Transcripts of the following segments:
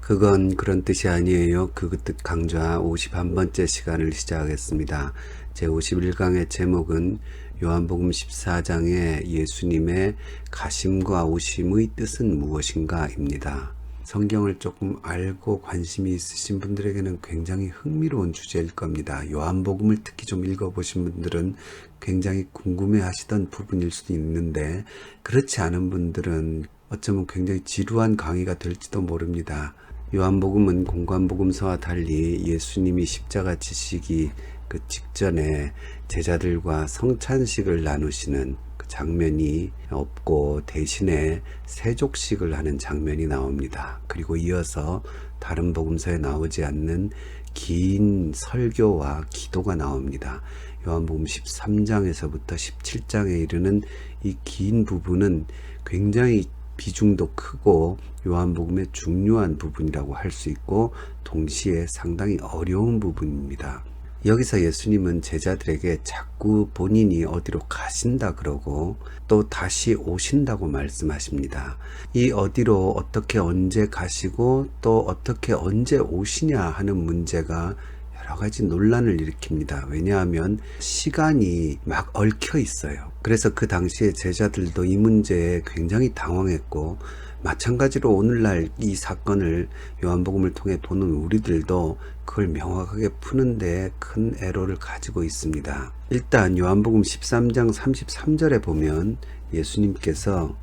그건 그런 뜻이 아니에요. 그 뜻 강좌 51번째 시간을 시작하겠습니다. 제 51강의 제목은 요한복음 14장의 예수님의 가심과 오심의 뜻은 무엇인가 입니다. 성경을 조금 알고 관심이 있으신 분들에게는 굉장히 흥미로운 주제일 겁니다. 요한복음을 특히 좀 읽어보신 분들은 굉장히 궁금해 하시던 부분일 수도 있는데, 그렇지 않은 분들은 어쩌면 굉장히 지루한 강의가 될지도 모릅니다. 요한복음은 공관복음서와 달리 예수님이 십자가 지시기 그 직전에 제자들과 성찬식을 나누시는 그 장면이 없고 대신에 세족식을 하는 장면이 나옵니다. 그리고 이어서 다른 복음서에 나오지 않는 긴 설교와 기도가 나옵니다. 요한복음 13장에서부터 17장에 이르는 이 긴 부분은 굉장히 비중도 크고 요한복음의 중요한 부분이라고 할 수 있고 동시에 상당히 어려운 부분입니다. 여기서 예수님은 제자들에게 자꾸 본인이 어디로 가신다 그러고 또 다시 오신다고 말씀하십니다. 이 어디로 어떻게 언제 가시고 또 어떻게 언제 오시냐 하는 문제가 여러 가지 논란을 일으킵니다. 왜냐하면 시간이 막 얽혀 있어요. 그래서 그 당시에 제자들도 이 문제에 굉장히 당황했고, 마찬가지로 오늘날 이 사건을 요한복음을 통해 보는 우리들도 그걸 명확하게 푸는데 큰 애로를 가지고 있습니다. 일단 요한복음 13장 33절에 보면 예수님께서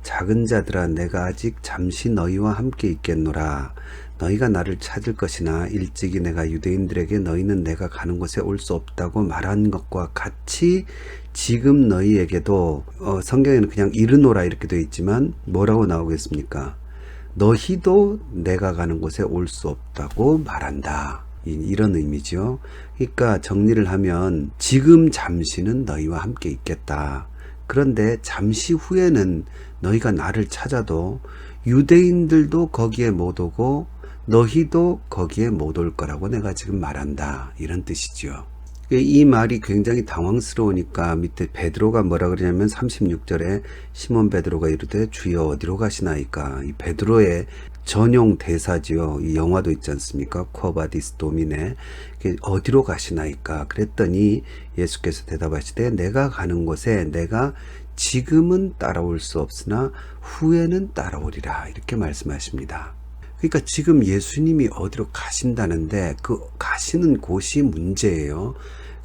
작은 자들아 내가 아직 잠시 너희와 함께 있겠노라. 너희가 나를 찾을 것이나 일찍이 내가 유대인들에게 너희는 내가 가는 곳에 올 수 없다고 말한 것과 같이 지금 너희에게도 성경에는 그냥 이르노라 이렇게 되어 있지만 뭐라고 나오겠습니까? 너희도 내가 가는 곳에 올 수 없다고 말한다. 이런 의미죠. 그러니까 정리를 하면 지금 잠시는 너희와 함께 있겠다. 그런데 잠시 후에는 너희가 나를 찾아도 유대인들도 거기에 못 오고 너희도 거기에 못 올 거라고 내가 지금 말한다. 이런 뜻이죠. 이 말이 굉장히 당황스러우니까 밑에 베드로가 뭐라 그러냐면 36절에 시몬 베드로가 이르되 주여 어디로 가시나이까. 이 베드로의 전용 대사지요. 이 영화도 있지 않습니까? 쿼바디스 도미네. 어디로 가시나이까. 그랬더니 예수께서 대답하시되 내가 가는 곳에 내가 지금은 따라올 수 없으나 후에는 따라오리라. 이렇게 말씀하십니다. 그러니까 지금 예수님이 어디로 가신다는데 그 가시는 곳이 문제예요.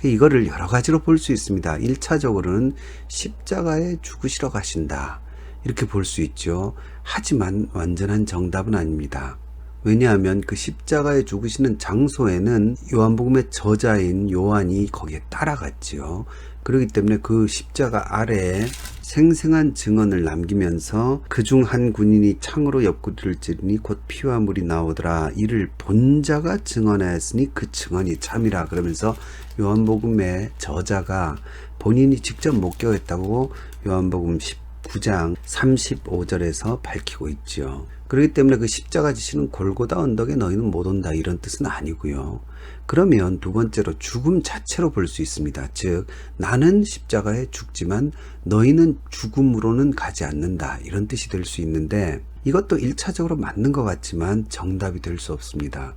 이거를 여러 가지로 볼 수 있습니다. 1차적으로는 십자가에 죽으시러 가신다. 이렇게 볼 수 있죠. 하지만 완전한 정답은 아닙니다. 왜냐하면 그 십자가에 죽으시는 장소에는 요한복음의 저자인 요한이 거기에 따라갔지요. 그렇기 때문에 그 십자가 아래에 생생한 증언을 남기면서 그중 한 군인이 창으로 옆구리를 찌르니 곧 피와 물이 나오더라. 이를 본 자가 증언하였으니 그 증언이 참이라. 그러면서 요한복음의 저자가 본인이 직접 목격했다고 요한복음 19장 35절에서 밝히고 있죠. 그렇기 때문에 그 십자가 지시는 골고다 언덕에 너희는 못 온다 이런 뜻은 아니고요. 그러면 두 번째로 죽음 자체로 볼 수 있습니다. 즉 나는 십자가에 죽지만 너희는 죽음으로는 가지 않는다 이런 뜻이 될 수 있는데, 이것도 1차적으로 맞는 것 같지만 정답이 될 수 없습니다.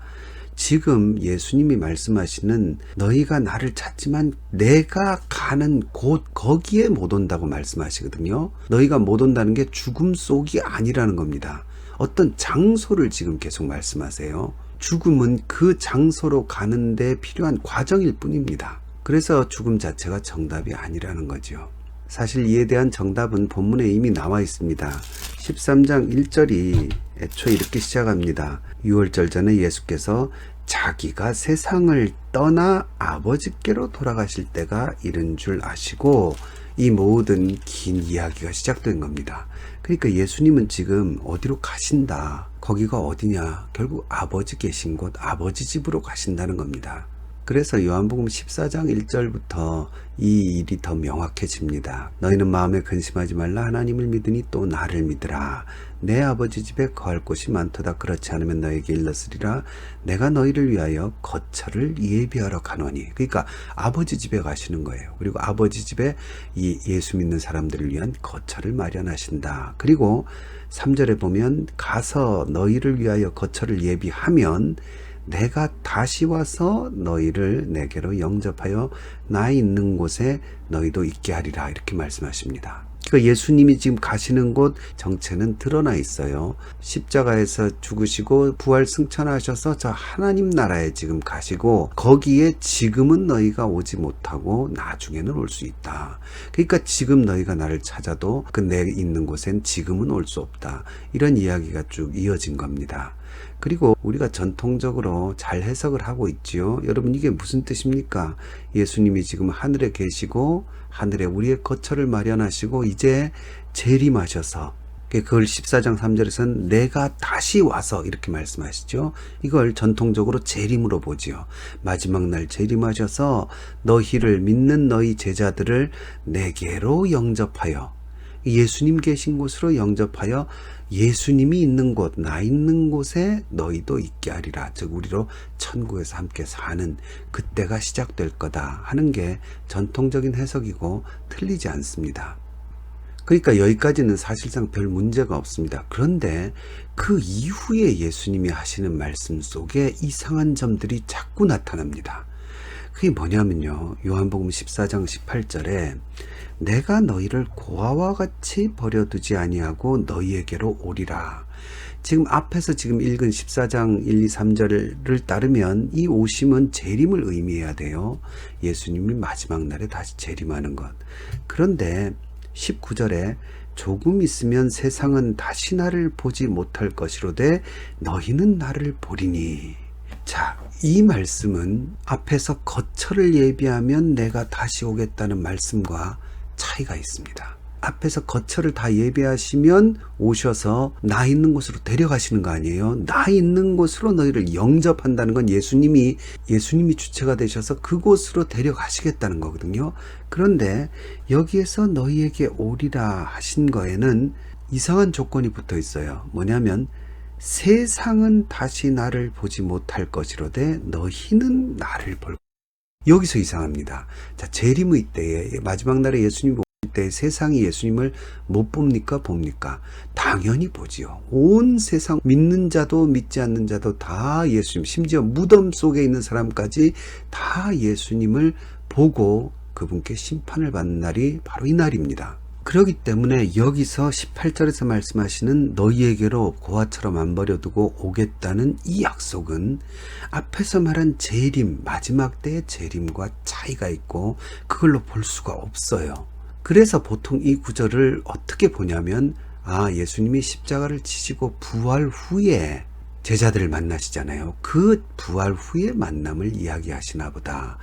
지금 예수님이 말씀하시는 너희가 나를 찾지만 내가 가는 곳 거기에 못 온다고 말씀하시거든요. 너희가 못 온다는 게 죽음 속이 아니라는 겁니다. 어떤 장소를 지금 계속 말씀하세요. 죽음은 그 장소로 가는데 필요한 과정일 뿐입니다. 그래서 죽음 자체가 정답이 아니라는 거죠. 사실 이에 대한 정답은 본문에 이미 나와 있습니다. 13장 1절이 애초에 이렇게 시작합니다. 유월절 전에 예수께서 자기가 세상을 떠나 아버지께로 돌아가실 때가 이른 줄 아시고, 이 모든 긴 이야기가 시작된 겁니다. 그러니까 예수님은 지금 어디로 가신다. 거기가 어디냐? 결국 아버지 계신 곳, 아버지 집으로 가신다는 겁니다. 그래서 요한복음 14장 1절부터 이 일이 더 명확해집니다. 너희는 마음에 근심하지 말라. 하나님을 믿으니 또 나를 믿으라. 내 아버지 집에 거할 곳이 많도다. 그렇지 않으면 너에게 일렀으리라. 내가 너희를 위하여 거처를 예비하러 가노니. 그러니까 아버지 집에 가시는 거예요. 그리고 아버지 집에 이 예수 믿는 사람들을 위한 거처를 마련하신다. 그리고 3절에 보면 가서 너희를 위하여 거처를 예비하면 내가 다시 와서 너희를 내게로 영접하여 나 있는 곳에 너희도 있게 하리라. 이렇게 말씀하십니다. 그러니까 예수님이 지금 가시는 곳 정체는 드러나 있어요. 십자가에서 죽으시고 부활 승천하셔서 저 하나님 나라에 지금 가시고 거기에 지금은 너희가 오지 못하고 나중에는 올 수 있다. 그러니까 지금 너희가 나를 찾아도 그 내 있는 곳엔 지금은 올 수 없다. 이런 이야기가 쭉 이어진 겁니다. 그리고 우리가 전통적으로 잘 해석을 하고 있지요. 여러분 이게 무슨 뜻입니까? 예수님이 지금 하늘에 계시고 하늘에 우리의 거처를 마련하시고 이제 재림하셔서 그걸 14장 3절에서는 내가 다시 와서 이렇게 말씀하시죠. 이걸 전통적으로 재림으로 보지요. 마지막 날 재림하셔서 너희를 믿는 너희 제자들을 내게로 영접하여 예수님 계신 곳으로 영접하여 예수님이 있는 곳, 나 있는 곳에 너희도 있게 하리라. 즉 우리로 천국에서 함께 사는 그때가 시작될 거다 하는 게 전통적인 해석이고 틀리지 않습니다. 그러니까 여기까지는 사실상 별 문제가 없습니다. 그런데 그 이후에 예수님이 하시는 말씀 속에 이상한 점들이 자꾸 나타납니다. 그게 뭐냐면요. 요한복음 14장 18절에 내가 너희를 고아와 같이 버려두지 아니하고 너희에게로 오리라. 지금 앞에서 지금 읽은 14장 1, 2, 3절을 따르면 이 오심은 재림을 의미해야 돼요. 예수님이 마지막 날에 다시 재림하는 것. 그런데 19절에 조금 있으면 세상은 다시 나를 보지 못할 것이로되 너희는 나를 보리니. 자, 이 말씀은 앞에서 거처를 예비하면 내가 다시 오겠다는 말씀과 차이가 있습니다. 앞에서 거처를 다 예비하시면 오셔서 나 있는 곳으로 데려가시는 거 아니에요. 나 있는 곳으로 너희를 영접한다는 건 예수님이 주체가 되셔서 그곳으로 데려가시겠다는 거거든요. 그런데 여기에서 너희에게 오리라 하신 거에는 이상한 조건이 붙어 있어요. 뭐냐면 세상은 다시 나를 보지 못할 것이로되 너희는 나를 볼. 여기서 이상합니다. 자, 재림의 때에 마지막 날에 예수님이 올 때 세상이 예수님을 못 봅니까? 봅니까? 당연히 보지요. 온 세상 믿는 자도 믿지 않는 자도 다 예수님, 심지어 무덤 속에 있는 사람까지 다 예수님을 보고 그분께 심판을 받는 날이 바로 이 날입니다. 그렇기 때문에 여기서 18절에서 말씀하시는 너희에게로 고아처럼 안 버려두고 오겠다는 이 약속은 앞에서 말한 재림, 마지막 때의 재림과 차이가 있고 그걸로 볼 수가 없어요. 그래서 보통 이 구절을 어떻게 보냐면 예수님이 십자가를 지시고 부활 후에 제자들을 만나시잖아요. 그 부활 후의 만남을 이야기하시나 보다.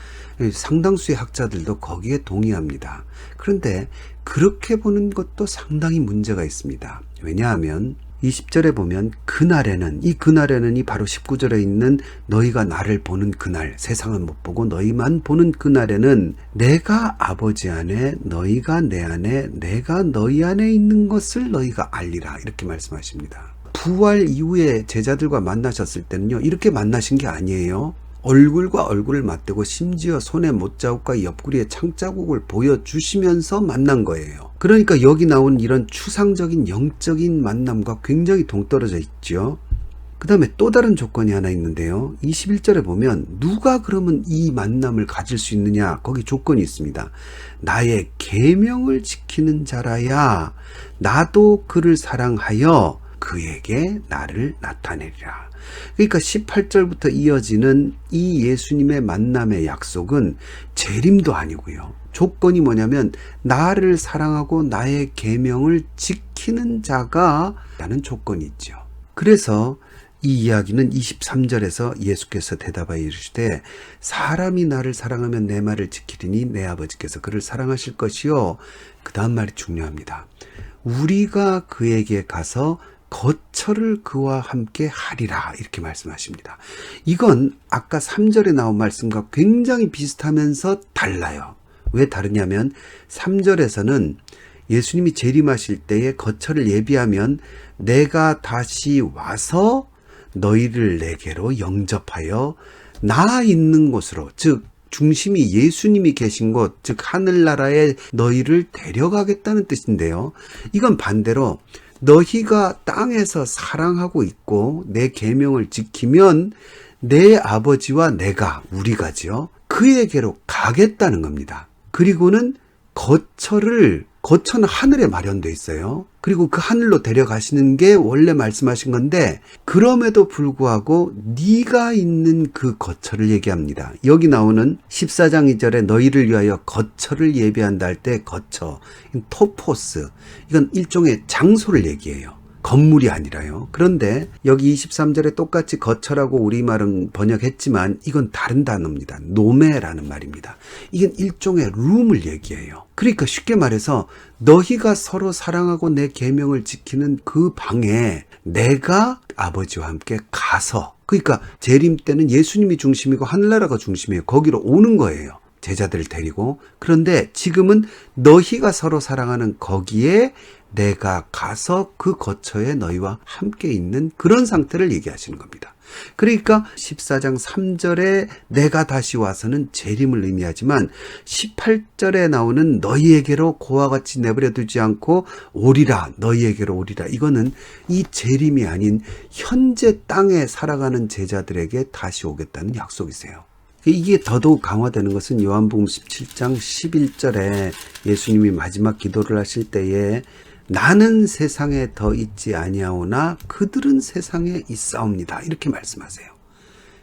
상당수의 학자들도 거기에 동의합니다. 그런데 그렇게 보는 것도 상당히 문제가 있습니다. 왜냐하면 20절에 보면 그날에는 이 바로 19절에 있는 너희가 나를 보는 그날, 세상은 못 보고 너희만 보는 그날에는 내가 아버지 안에 너희가 내 안에 내가 너희 안에 있는 것을 너희가 알리라. 이렇게 말씀하십니다. 부활 이후에 제자들과 만나셨을 때는요, 이렇게 만나신 게 아니에요. 얼굴과 얼굴을 맞대고 심지어 손에 못자국과 옆구리에 창자국을 보여주시면서 만난 거예요. 그러니까 여기 나온 이런 추상적인 영적인 만남과 굉장히 동떨어져 있죠. 그 다음에 또 다른 조건이 하나 있는데요. 21절에 보면 누가 그러면 이 만남을 가질 수 있느냐? 거기 조건이 있습니다. 나의 계명을 지키는 자라야 나도 그를 사랑하여 그에게 나를 나타내리라. 그러니까 18절부터 이어지는 이 예수님의 만남의 약속은 재림도 아니고요. 조건이 뭐냐면 나를 사랑하고 나의 계명을 지키는 자가 라는 조건이 있죠. 그래서 이 이야기는 23절에서 예수께서 대답하여 이르시되 사람이 나를 사랑하면 내 말을 지키리니 내 아버지께서 그를 사랑하실 것이요. 그 다음 말이 중요합니다. 우리가 그에게 가서 거처를 그와 함께 하리라 이렇게 말씀하십니다. 이건 아까 3절에 나온 말씀과 굉장히 비슷하면서 달라요. 왜 다르냐면 3절에서는 예수님이 재림하실 때에 거처를 예비하면 내가 다시 와서 너희를 내게로 영접하여 나 있는 곳으로, 즉 중심이 예수님이 계신 곳, 즉 하늘나라에 너희를 데려가겠다는 뜻인데요. 이건 반대로 너희가 땅에서 사랑하고 있고 내 계명을 지키면 내 아버지와 내가, 우리가지요, 그에게로 가겠다는 겁니다. 그리고는 거처는 하늘에 마련되어 있어요. 그리고 그 하늘로 데려가시는 게 원래 말씀하신 건데, 그럼에도 불구하고 네가 있는 그 거처를 얘기합니다. 여기 나오는 14장 2절에 너희를 위하여 거처를 예비한다 할 때 거처, 토포스, 이건 일종의 장소를 얘기해요. 건물이 아니라요. 그런데 여기 23절에 똑같이 거처라고 우리말은 번역했지만 이건 다른 단어입니다. 노메라는 말입니다. 이건 일종의 룸을 얘기해요. 그러니까 쉽게 말해서 너희가 서로 사랑하고 내 계명을 지키는 그 방에 내가 아버지와 함께 가서, 그러니까 재림 때는 예수님이 중심이고 하늘나라가 중심이에요. 거기로 오는 거예요. 제자들을 데리고. 그런데 지금은 너희가 서로 사랑하는 거기에 내가 가서 그 거처에 너희와 함께 있는 그런 상태를 얘기하시는 겁니다. 그러니까 14장 3절에 내가 다시 와서는 재림을 의미하지만 18절에 나오는 너희에게로 고와 같이 내버려 두지 않고 오리라, 너희에게로 오리라, 이거는 이 재림이 아닌 현재 땅에 살아가는 제자들에게 다시 오겠다는 약속이세요. 이게 더더욱 강화되는 것은 요한복음 17장 11절에 예수님이 마지막 기도를 하실 때에 나는 세상에 더 있지 아니하오나 그들은 세상에 있사옵니다, 이렇게 말씀하세요.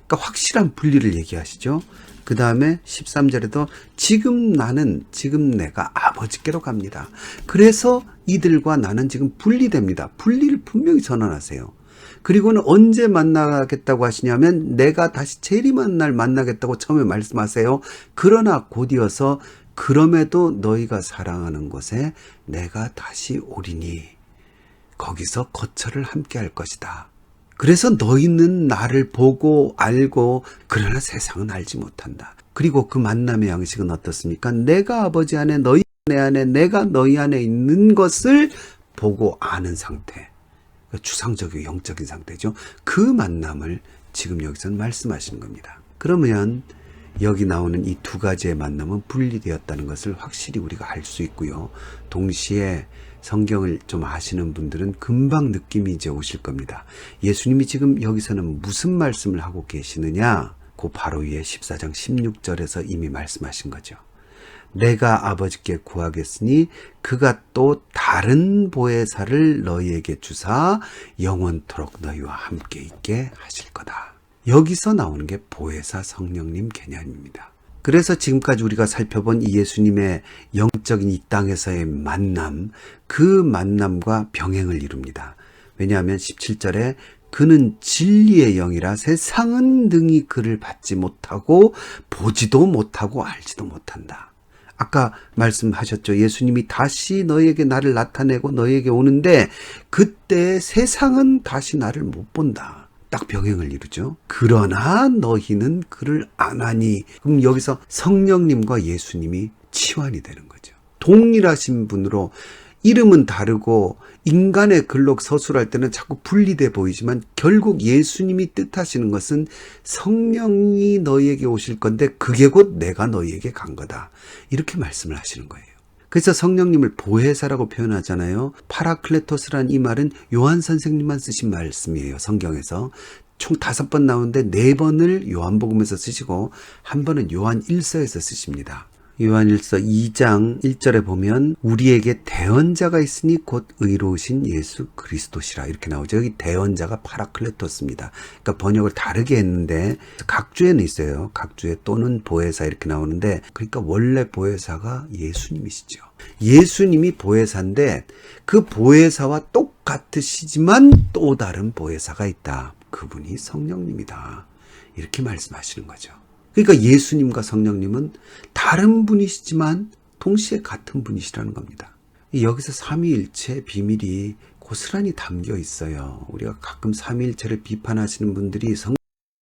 그러니까 확실한 분리를 얘기하시죠. 그 다음에 13절에도 지금 내가 아버지께로 갑니다. 그래서 이들과 나는 지금 분리됩니다. 분리를 분명히 선언하세요. 그리고는 언제 만나겠다고 하시냐면 내가 다시 재림한 날 만나겠다고 처음에 말씀하세요. 그러나 곧이어서 그럼에도 너희가 사랑하는 곳에 내가 다시 오리니 거기서 거처를 함께 할 것이다. 그래서 너희는 나를 보고 알고 그러나 세상은 알지 못한다. 그리고 그 만남의 양식은 어떻습니까? 내가 아버지 안에 너희 내 안에 내가 너희 안에 있는 것을 보고 아는 상태. 추상적이고 영적인 상태죠. 그 만남을 지금 여기서 말씀하시는 겁니다. 그러면 여기 나오는 이 두 가지의 만남은 분리되었다는 것을 확실히 우리가 알 수 있고요. 동시에 성경을 좀 아시는 분들은 금방 느낌이 이제 오실 겁니다. 예수님이 지금 여기서는 무슨 말씀을 하고 계시느냐? 그 바로 위에 14장 16절에서 이미 말씀하신 거죠. 내가 아버지께 구하겠으니 그가 또 다른 보혜사를 너희에게 주사 영원토록 너희와 함께 있게 하실 거다. 여기서 나오는 게 보혜사 성령님 개념입니다. 그래서 지금까지 우리가 살펴본 이 예수님의 영적인 이 땅에서의 만남, 그 만남과 병행을 이룹니다. 왜냐하면 17절에 그는 진리의 영이라 세상은 능히 그를 받지 못하고 보지도 못하고 알지도 못한다. 아까 말씀하셨죠. 예수님이 다시 너희에게 나를 나타내고 너희에게 오는데 그때 세상은 다시 나를 못 본다. 딱 병행을 이루죠. 그러나 너희는 그를 아나니. 그럼 여기서 성령님과 예수님이 치환이 되는 거죠. 동일하신 분으로 이름은 다르고 인간의 글로 서술할 때는 자꾸 분리돼 보이지만 결국 예수님이 뜻하시는 것은 성령이 너희에게 오실 건데 그게 곧 내가 너희에게 간 거다. 이렇게 말씀을 하시는 거예요. 그래서 성령님을 보혜사라고 표현하잖아요. 파라클레토스란 이 말은 요한 선생님만 쓰신 말씀이에요. 성경에서. 총 5번 나오는데 4번을 요한복음에서 쓰시고 한 번은 요한 1서에서 쓰십니다. 요한일서 2장 1절에 보면 우리에게 대언자가 있으니 곧 의로우신 예수 그리스도시라 이렇게 나오죠. 여기 대언자가 파라클레토스입니다. 그러니까 번역을 다르게 했는데 각주에는 있어요. 각주에 또는 보혜사 이렇게 나오는데 그러니까 원래 보혜사가 예수님이시죠. 예수님이 보혜사인데 그 보혜사와 똑같으시지만 또 다른 보혜사가 있다. 그분이 성령님이다. 이렇게 말씀하시는 거죠. 그러니까 예수님과 성령님은 다른 분이시지만 동시에 같은 분이시라는 겁니다. 여기서 삼위일체의 비밀이 고스란히 담겨 있어요. 우리가 가끔 삼위일체를 비판하시는 분들이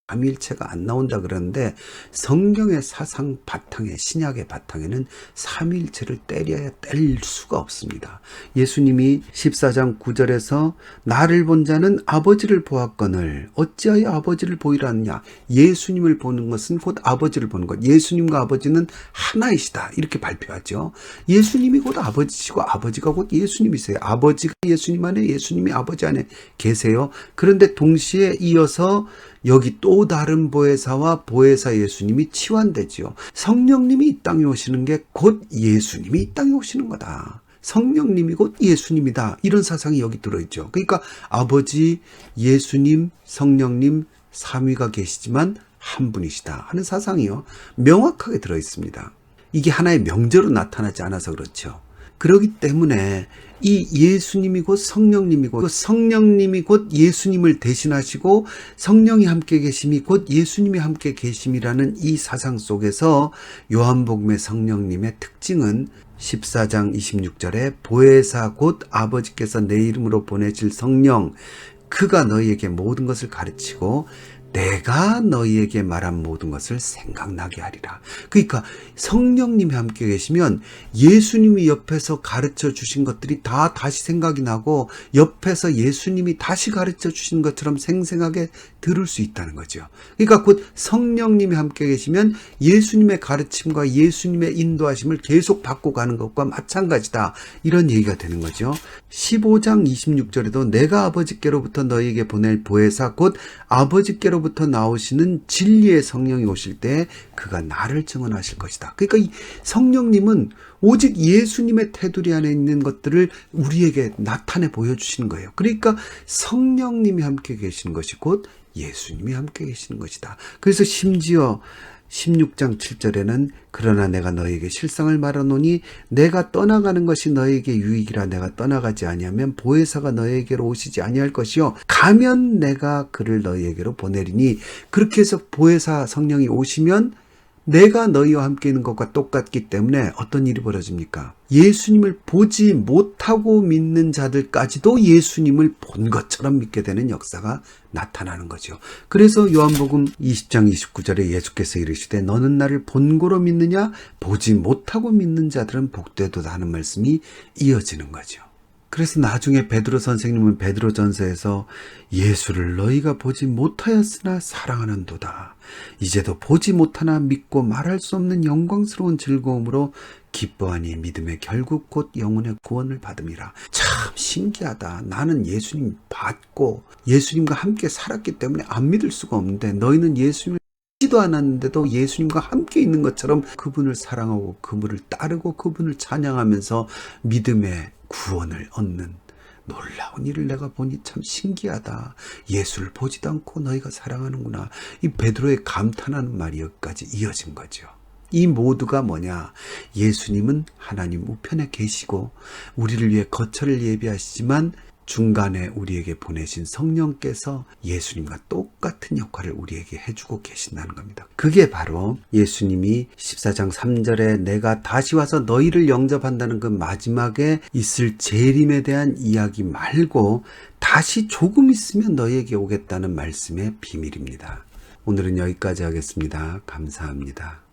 삼위일체가 안 나온다 그러는데 성경의 사상 바탕에, 신약의 바탕에는 삼위일체를 때려야 뗄 수가 없습니다. 예수님이 14장 9절에서 나를 본 자는 아버지를 보았거늘 어찌하여 아버지를 보이라 하느냐. 예수님을 보는 것은 곧 아버지를 보는 것. 예수님과 아버지는 하나이시다. 이렇게 발표하죠. 예수님이 곧 아버지시고 아버지가 곧 예수님이세요. 아버지가 예수님 안에, 예수님이 아버지 안에 계세요. 그런데 동시에 이어서 여기 또 다른 보혜사와 보혜사 예수님이 치환되지요. 성령님이 이 땅에 오시는 게 곧 예수님이 이 땅에 오시는 거다. 성령님이 곧 예수님이다. 이런 사상이 여기 들어있죠. 그러니까 아버지, 예수님, 성령님, 삼위가 계시지만 한 분이시다 하는 사상이요. 명확하게 들어있습니다. 이게 하나의 명제로 나타나지 않아서 그렇죠. 그렇기 때문에 이 예수님이 곧 성령님이고 성령님이 곧 예수님을 대신하시고 성령이 함께 계심이 곧 예수님이 함께 계심이라는 이 사상 속에서 요한복음의 성령님의 특징은 14장 26절에 보혜사 곧 아버지께서 내 이름으로 보내실 성령 그가 너희에게 모든 것을 가르치고 내가 너희에게 말한 모든 것을 생각나게 하리라. 그러니까 성령님이 함께 계시면 예수님이 옆에서 가르쳐 주신 것들이 다 다시 생각이 나고 옆에서 예수님이 다시 가르쳐 주신 것처럼 생생하게 들을 수 있다는 거죠. 그러니까 곧 성령님이 함께 계시면 예수님의 가르침과 예수님의 인도하심을 계속 받고 가는 것과 마찬가지다. 이런 얘기가 되는 거죠. 15장 26절에도 내가 아버지께로부터 너희에게 보낼 보혜사 곧 아버지께로부터 나오시는 진리의 성령이 오실 때 그가 나를 증언하실 것이다. 그러니까 이 성령님은 오직 예수님의 테두리 안에 있는 것들을 우리에게 나타내 보여주시는 거예요. 그러니까 성령님이 함께 계시는 것이 곧 예수님이 함께 계시는 것이다. 그래서 심지어 16장 7절에는 그러나 내가 너희에게 실상을 말하노니 내가 떠나가는 것이 너희에게 유익이라. 내가 떠나가지 아니하면 보혜사가 너희에게로 오시지 아니할 것이요 가면 내가 그를 너희에게로 보내리니. 그렇게 해서 보혜사 성령이 오시면 내가 너희와 함께 있는 것과 똑같기 때문에 어떤 일이 벌어집니까? 예수님을 보지 못하고 믿는 자들까지도 예수님을 본 것처럼 믿게 되는 역사가 나타나는 거죠. 그래서 요한복음 20장 29절에 예수께서 이르시되 너는 나를 본고로 믿느냐? 보지 못하고 믿는 자들은 복되도다 하는 말씀이 이어지는 거죠. 그래서 나중에 베드로 선생님은 베드로전서에서 예수를 너희가 보지 못하였으나 사랑하는도다. 이제도 보지 못하나 믿고 말할 수 없는 영광스러운 즐거움으로 기뻐하니 믿음의 결국 곧 영혼의 구원을 받음이라. 참 신기하다. 나는 예수님 받고 예수님과 함께 살았기 때문에 안 믿을 수가 없는데 너희는 예수님을 믿지도 않았는데도 예수님과 함께 있는 것처럼 그분을 사랑하고 그분을 따르고 그분을 찬양하면서 믿음의 구원을 얻는 놀라운 일을 내가 보니 참 신기하다. 예수를 보지도 않고 너희가 사랑하는구나. 이 베드로의 감탄하는 말이 여기까지 이어진 거죠. 이 모두가 뭐냐? 예수님은 하나님 우편에 계시고 우리를 위해 거처를 예비하시지만 중간에 우리에게 보내신 성령께서 예수님과 똑같은 역할을 우리에게 해주고 계신다는 겁니다. 그게 바로 예수님이 14장 3절에 내가 다시 와서 너희를 영접한다는 그 마지막에 있을 재림에 대한 이야기 말고 다시 조금 있으면 너희에게 오겠다는 말씀의 비밀입니다. 오늘은 여기까지 하겠습니다. 감사합니다.